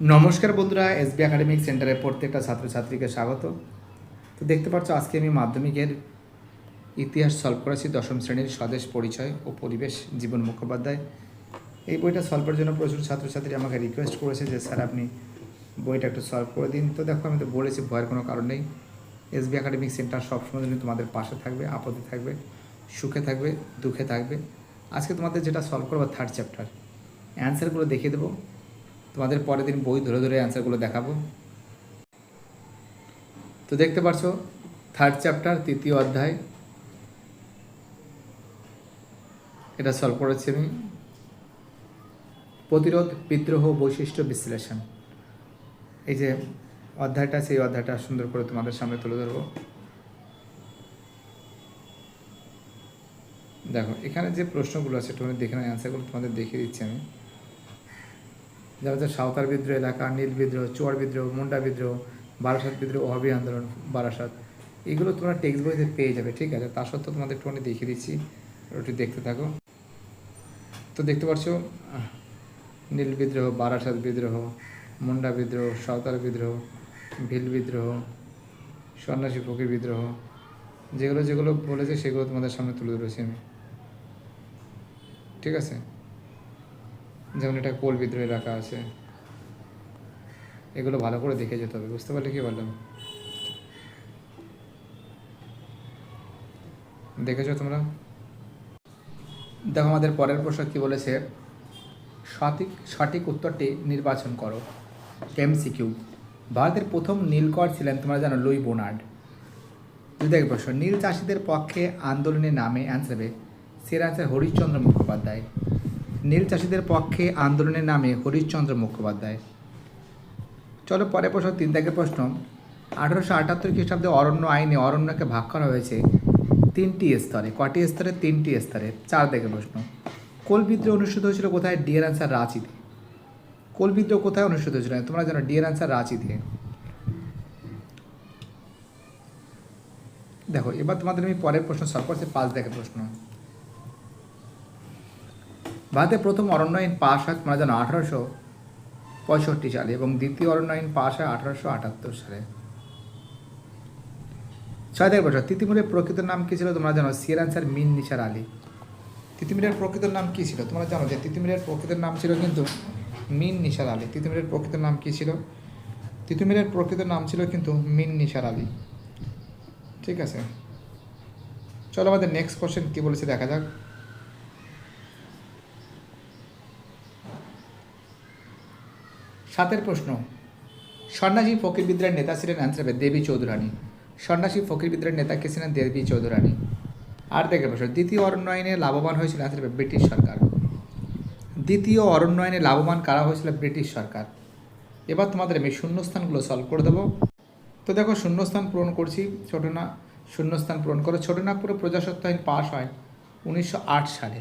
নমস্কার বন্ধুরা, SB academic সেন্টারের প্রত্যেকটা ছাত্রছাত্রীকে স্বাগত। তো দেখতে পাচ্ছ আজকে আমি মাধ্যমিকের ইতিহাস সলভ করেছি, দশম শ্রেণীর স্বদেশ পরিচয় ও পরিবেশ, জীবন মুখোপাধ্যায়। এই বইটা সলভের জন্য প্রচুর ছাত্রছাত্রী আমাকে রিকোয়েস্ট করেছে যে স্যার আপনি বইটা একটু সলভ করে দিন। তো দেখো, আমি তো বলেছি ভয়ের কোনো কারণ নেই। এসবি একাডেমিক সেন্টার সবসময় জন্য তোমাদের পাশে থাকবে, আপদে থাকবে, সুখে থাকবে, দুঃখে থাকবে। আজকে তোমাদের যেটা সলভ করবো থার্ড চ্যাপ্টার, অ্যান্সারগুলো দেখিয়ে দেবো। তোমাদের পরের দিন বই ধরে ধরে অ্যান্সারগুলো দেখাবো। তো দেখতে পাচ্ছ থার্ড চ্যাপ্টার, তৃতীয় অধ্যায়, এটা সলভ করেছি আমি। প্রতিরোধ, বিদ্রোহ, বৈশিষ্ট্য বিশ্লেষণ, এই যে অধ্যায়টা, সেই অধ্যায়টা সুন্দর করে তোমাদের সামনে তুলে ধরবো। দেখো এখানে যে প্রশ্নগুলো আছে একটু দেখে নাও, অ্যান্সারগুলো তোমাদের দেখিয়ে দিচ্ছি আমি। যেমন হচ্ছে সাঁওতাল বিদ্রোহ এলাকা, নীল বিদ্রোহ, চুয়ার বিদ্রোহ, মুন্ডা বিদ্রোহ, বারাসাত বিদ্রোহ, ওহাবি আন্দোলন, বারাসাত, এগুলো তোমরা টেক্সট বইতে পেয়ে যাবে, ঠিক আছে। তা সত্ত্বেও তোমাদের একটুখানি দেখিয়ে দিচ্ছি, একটু দেখতে থাকো। তো দেখতে পাচ্ছ নীল বিদ্রোহ, বারাসাত বিদ্রোহ, মুন্ডা বিদ্রোহ, সাঁওতাল বিদ্রোহ, ভিল বিদ্রোহ, সন্ন্যাসী ফকির বিদ্রোহ, যেগুলো যেগুলো বলেছে সেগুলো তোমাদের সামনে তুলে ধরেছি আমি, ঠিক আছে। যেমন এটা কোল বিদ্রোহ এলাকা আছে, এগুলো ভালো করে দেখে যেতে হবে, বুঝতে পারলে কি বললাম? দেখেছো তোমরা? দেখো আমাদের পরের প্রশ্ন কী বলেছে, সঠিক উত্তরটি নির্বাচন করো। এমসিকিউ। ভারতের প্রথম নীলকর ছিলেন, তোমরা জানো, লুই বোনার্ড। দুই প্রশ্ন, নীল চাষিদের পক্ষে আন্দোলনের নামে অ্যান্সার হবে, সের অ্যান্সার হরিশ্চন্দ্র মুখোপাধ্যায়। নীল চাষিদের পক্ষে আন্দোলনের নামে হরিশ্চন্দ্র মুখোপাধ্যায়। চলো পরের প্রশ্ন, 3 প্রশ্ন, 1878 খ্রিস্টাব্দে অরণ্য আইনে অরণ্যকে ভাগ করা হয়েছে 3টি স্তরে। কটি স্তরে? 3টি স্তরে। 4 প্রশ্ন, কোল বিদ্রোহ অনুষ্ঠিত হয়েছিল কোথায়? Deer answer রাঁচিতে। কোল বিদ্রোহ কোথায় অনুষ্ঠিত হয়েছিল? তোমরা জানো, ডিয়ার অ্যান্সার রাঁচিতে। দেখো এবার তোমাদের আমি পরের প্রশ্ন সলভ করছি। 5 প্রশ্ন, ভারতে প্রথম অরণ্য আইন পাশ হয়, তোমরা জানো, 1865 সালে, এবং দ্বিতীয় অরণ্য আইন পাশ হয় 1878 সালে। 6 প্রশ্ন, তিতিমিরের প্রকৃত নাম কী ছিল? তোমরা জানো, সির অ্যান্সার মিন নিসার আলী। তিতিমিরের প্রকৃত নাম কী ছিল? তোমরা জানো যে তিতিমিরের প্রকৃত নাম ছিল কিন্তু মিন নিসার আলী। তিতিমিরের প্রকৃত নাম কী ছিল? তিতিমিরের প্রকৃত নাম ছিল কিন্তু মিন নিসার আলী, ঠিক আছে। চলো আমাদের নেক্সট কোশ্চেন কী বলেছে দেখা যাক। 7 প্রশ্ন, সন্ন্যাসী ফকির বিদ্রোহের নেতা ছিলেন, অ্যান্সার হবে দেবী চৌধুরানী। সন্ন্যাসী ফকির বিদ্রোহের নেতা কে ছিলেন? দেবী চৌধুরানী। 8 প্রশ্ন, দ্বিতীয় অরণ্য আইনে লাভবান হয়েছিল, অ্যান্সার হবে ব্রিটিশ সরকার। দ্বিতীয় অরণ্য আইনে লাভবান কারা হয়েছিল? ব্রিটিশ সরকার। এবার তোমাদের আমি শূন্যস্থানগুলো সলভ করে দেবো। তো দেখো শূন্যস্থান পূরণ করছি। শূন্যস্থান পূরণ করো। ছোটনাগপুরে প্রজাসত্ব আইন পাশ হয় 1908 সালে।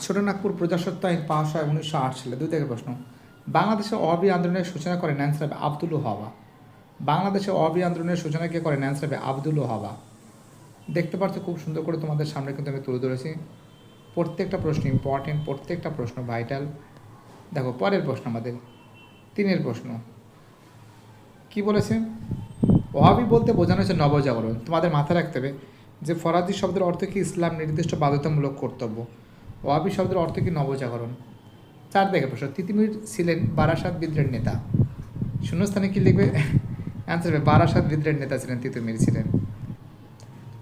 ছোটনাগপুর প্রজাসত্ব আইন পাশ হয় 1908 সালে। 2 প্রশ্ন, বাংলাদেশে অবি আন্দোলনের সূচনা করেন, অ্যান্সার হবে আব্দুল ওহাবা। বাংলাদেশে অবি আন্দোলনের সূচনা কে করেন? অ্যান্সার হবে আব্দুল ওহাবা। দেখতে পাচ্ছ খুব সুন্দর করে তোমাদের সামনে কিন্তু আমি তুলে ধরেছি। প্রত্যেকটা প্রশ্ন ইম্পর্টেন্ট, প্রত্যেকটা প্রশ্ন ভাইটাল। দেখো পরের প্রশ্ন আমাদের 3 প্রশ্ন, কি বলেছে? ওহাবি বলতে বোঝানো হয়েছে নবজাগরণ। তোমাদের মাথায় রাখতে হবে যে ফরাজি শব্দের অর্থ কি? ইসলাম নির্দিষ্ট বাধ্যতামূলক কর্তব্য। ওহাবি শব্দের অর্থ কি? নবজাগরণ। 4 প্রশ্ন, তিতিমির ছিলেন বারাসাত বিদ্রোহের নেতা। শূন্যস্থানে কি লিখবে? অ্যান্সার হবে বারাসাত বিদ্রোহের নেতা ছিলেন, তিতিমির ছিলেন।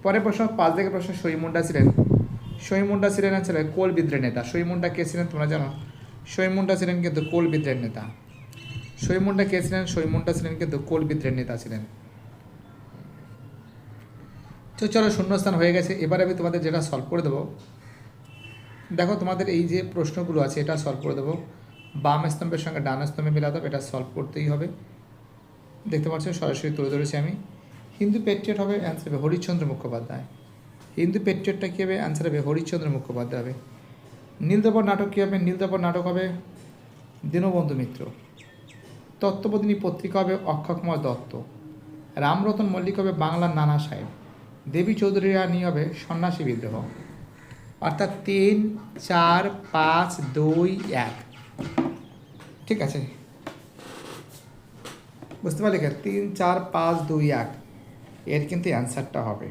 পরের প্রশ্ন 5 প্রশ্ন, শহীমুন্ডা ছিলেন, অ্যান্সার হবে কোল বিদ্রোহের নেতা। শহীমুন্ডা কে ছিলেন? তোমরা জানো, শহীমুন্ডা ছিলেন কিন্তু কোল বিদ্রোহের নেতা। শহীমুন্ডা কে ছিলেন? শহীমুন্ডা ছিলেন কিন্তু কোল বিদ্রোহের নেতা ছিলেন। তো চলো শূন্যস্থান হয়ে গেছে। এবার আমি তোমাদের যেটা সলভ করে দেবো, দেখো তোমাদের এই যে প্রশ্নগুলো আছে এটা সলভ করে দেবো। বাম স্তম্ভের সঙ্গে ডান স্তম্ভে মিলাতে হবে, এটা সলভ করতেই হবে। দেখতে পাচ্ছ সরাসরি তুলে ধরেছি আমি। হিন্দু পেট্রিয়ট হবে, অ্যান্সার হবে হরিশ্চন্দ্র মুখোপাধ্যায়। হিন্দু পেট্রিয়টটা কী হবে? অ্যান্সার হবে হরিশ্চন্দ্র মুখোপাধ্যায় হবে। নীলদর্পণ নাটক কী হবে? নীলদর্পণ নাটক হবে দীনবন্ধু মিত্র। তত্ত্ববোধিনী পত্রিকা হবে অক্ষয় কুমার দত্ত। রামরতন মল্লিক হবে বাংলার নানা সাহেব। দেবী চৌধুরী রানী হবে সন্ন্যাসী বিদ্রোহ। অর্থাৎ 3, 4, 5, 2, 1, ঠিক আছে। বুঝতে পারলে কি 3 4 5 2 1 এর কিন্তু অ্যান্সারটা হবে।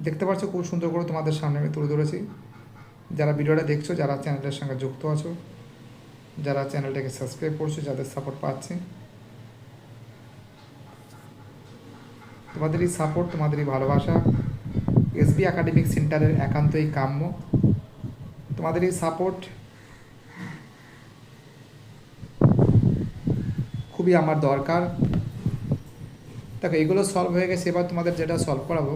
দেখতে পাচ্ছ খুব সুন্দর করে তোমাদের সামনে আমি তুলে ধরেছি। যারা ভিডিওটা দেখছো, যারা চ্যানেলের সঙ্গে যুক্ত আছো, যারা চ্যানেলটাকে সাবস্ক্রাইব করছো, যাদের সাপোর্ট পাচ্ছি, তোমাদের এই সাপোর্ট, তোমাদের এই ভালোবাসা এসবি একাডেমিক সেন্টারের একান্তই কাম্য। তোমাদের এই সাপোর্ট খুবই আমার দরকার। দেখো এগুলো সলভ হয়ে গেছে, এবার তোমাদের যেটা সলভ করাবো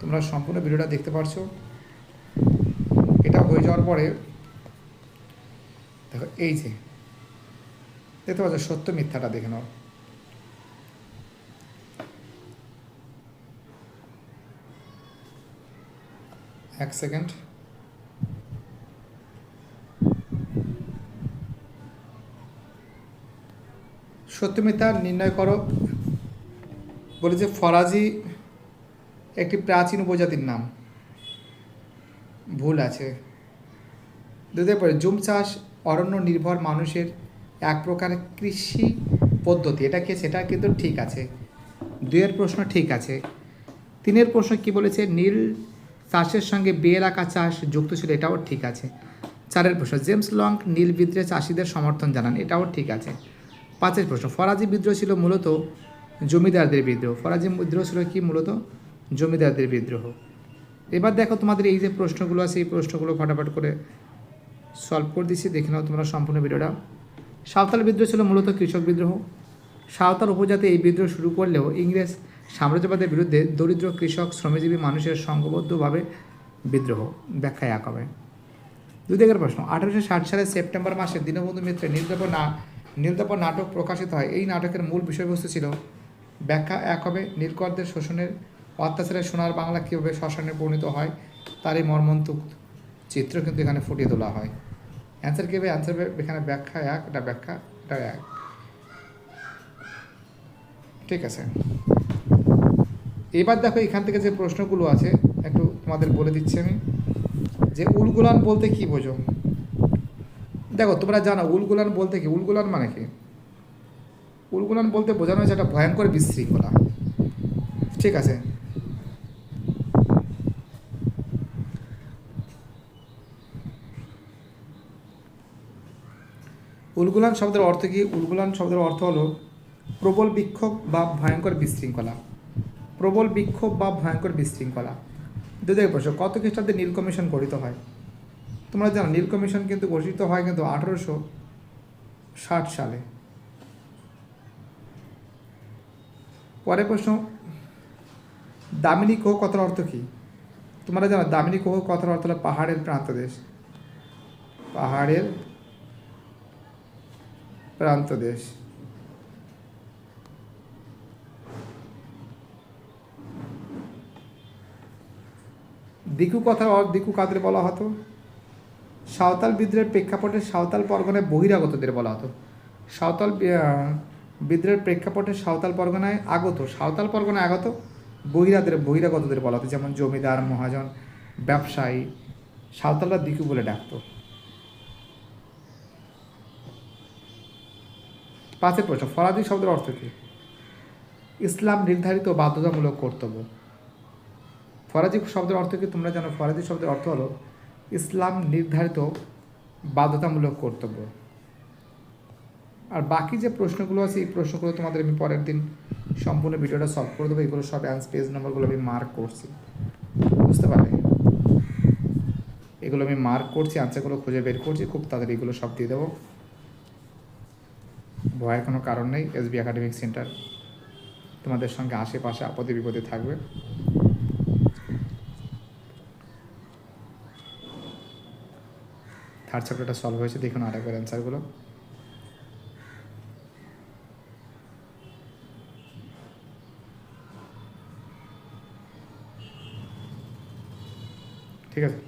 তোমরা সম্পূর্ণ ভিডিওটা দেখতে পারছো। এটা হয়ে যাওয়ার পরে দেখো এই যে দেখতে পাচ্ছ সত্য মিথ্যাটা দেখে নাও। এক সেকেন্ড। সত্য মিথ্যা নির্ণয় করো বলেছে। ফরাজি একটি প্রাচীন উপজাতির নাম, ভুল আছে। দুধের পরে জুম চাষ অরণ্য নির্ভর মানুষের এক প্রকার কৃষি পদ্ধতি, এটা কি? সেটা কিন্তু ঠিক আছে। 2-এর প্রশ্ন ঠিক আছে। 3-এর প্রশ্ন কি বলেছে? নীল চাষের সঙ্গে বেএলাকা চাষ যুক্ত ছিল, এটাও ঠিক আছে। 4-এর প্রশ্ন জেমস লং নীল বিদ্রোহে চাষিদের সমর্থন জানান, এটাও ঠিক আছে। 5-এর প্রশ্ন ফরাজি বিদ্রোহ ছিল মূলত জমিদারদের বিদ্রোহ। ফরাজি বিদ্রোহ ছিল কি? মূলত জমিদারদের বিদ্রোহ। এবার দেখো তোমাদের এই যে প্রশ্নগুলো আছে, এই প্রশ্নগুলো ফটাফট করে সলভ করে দিচ্ছি, দেখে নাও তোমরা সম্পূর্ণ ভিডিওটা। সাঁওতাল বিদ্রোহ ছিল মূলত কৃষক বিদ্রোহ। সাঁওতাল উপজাতি এই বিদ্রোহ শুরু করলেও ইংরেজ সাম্রাজ্যবাদের বিরুদ্ধে দরিদ্র কৃষক শ্রমজীবী মানুষের সংঘবদ্ধভাবে বিদ্রোহ। ব্যাখ্যা এক হবে। 2-এর প্রশ্ন 1860 সালের সেপ্টেম্বর মাসে দীনবন্ধু মিত্রের নীলদর্পণ নাটক প্রকাশিত হয়। এই নাটকের মূল বিষয়বস্তু ছিল। ব্যাখ্যা এক হবে। নীলকরদের শোষণের অত্যাচারে সোনার বাংলা কীভাবে শ্মশানে পরিণত হয় তার এই মর্মন্তুক চিত্র কিন্তু এখানে ফুটিয়ে তোলা হয়। অ্যান্সার কী হবে? অ্যান্সার এখানে ব্যাখ্যা এক, এটা ব্যাখ্যা, এটা এক। ঠিক আছে। এবার দেখো এখান থেকে যে প্রশ্নগুলো আছে একটু তোমাদের বলে দিচ্ছি আমি, যে উলগুলান বলতে কি বোঝো? দেখো তোমরা জানো উলগুলান বলতে কি? উলগুলান মানে কি? উলগুলান বলতে বোঝানো হয়েছে একটা ভয়ঙ্কর বিশৃঙ্খলা। ঠিক আছে। উলগুলান শব্দের অর্থ কি? উলগুলান শব্দের অর্থ হলো প্রবল বিক্ষোভ বা ভয়ঙ্কর বিশৃঙ্খলা। প্রবল বিক্ষোভ বা ভয়ঙ্কর বিশৃঙ্খলা। 2 প্রশ্ন কত খ্রিস্টাব্দে নীল কমিশন গঠিত হয়? তোমরা জানো নীল কমিশন কিন্তু গঠিত হয় কিন্তু 1860 সালে। পরের প্রশ্ন দামিনী কোহ কথার অর্থ কী? তোমরা জানো দামিনী কোহ কথার অর্থ হলো পাহাড়ের প্রান্তদেশ। পাহাড়ের প্রান্তদেশ। দিকু কথার দিকু কাদের বলা হতো? সাঁওতাল বিদ্রোহের প্রেক্ষাপটে সাঁওতাল পরগনায় বহিরাগতদের বলা হতো। সাঁওতাল বিদ্রোহের প্রেক্ষাপটে সাঁওতাল পরগনায় আগত বহিরাগতদের বলা হতো, যেমন জমিদার, মহাজন, ব্যবসায়ী। সাঁওতালরা দিকু বলে ডাকতো। 5-এর প্রশ্ন ফরাজি শব্দের অর্থ কী? ইসলাম নির্ধারিত বাধ্যতামূলক কর্তব্য। ফরাজি শব্দের অর্থ কি? তোমরা জানো ফরাজি শব্দের অর্থ হলো ইসলাম নির্ধারিত বাধ্যতামূলক কর্তব্য। আর বাকি যে প্রশ্নগুলো আছে এই প্রশ্নগুলো তোমাদের আমি পরের দিন সম্পূর্ণ ভিডিওটা সলভ করে দেবো। এগুলো সব পেজ নম্বরগুলো আমি মার্ক করছি, বুঝতে পারলে? এগুলো আমি মার্ক করছি, আনসারগুলো খুঁজে বের করছি, খুব তাড়াতাড়ি এগুলো সব দিয়ে দেবো। ভয়ের কোনো কারণ নেই। এসবি একাডেমিক সেন্টার তোমাদের সঙ্গে আশেপাশে আপদে বিপদে থাকবে। থার্ড চ্যাপ্টারটা সলভ হয়েছে, দেখুন আরেকবার অ্যান্সারগুলো। ঠিক আছে।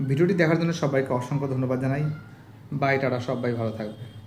ভিডিওটি দেখার জন্য সবাইকে অসংখ্য ধন্যবাদ জানাই। বাই, টাটা, সবাই ভালো থাকবে।